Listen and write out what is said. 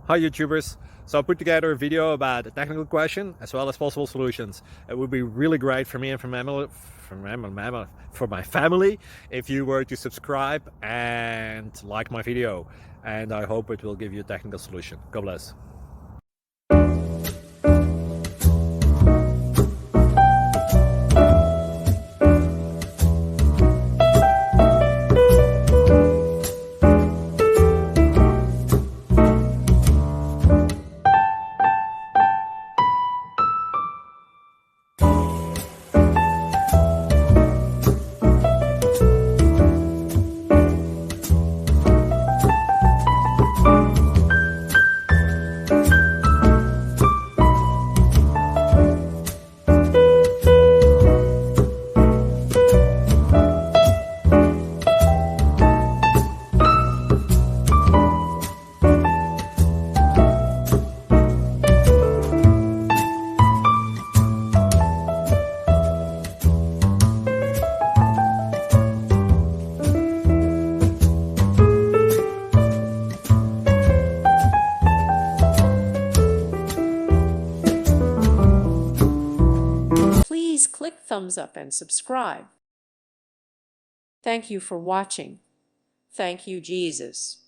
Hi YouTubers! So I put together a video about a technical question as well as possible solutions. It would be really great for me and for my family if you were to subscribe and like my video, and I hope it will give you a technical solution. God bless. Please click thumbs up and subscribe. Thank you for watching. Thank you, Jesus.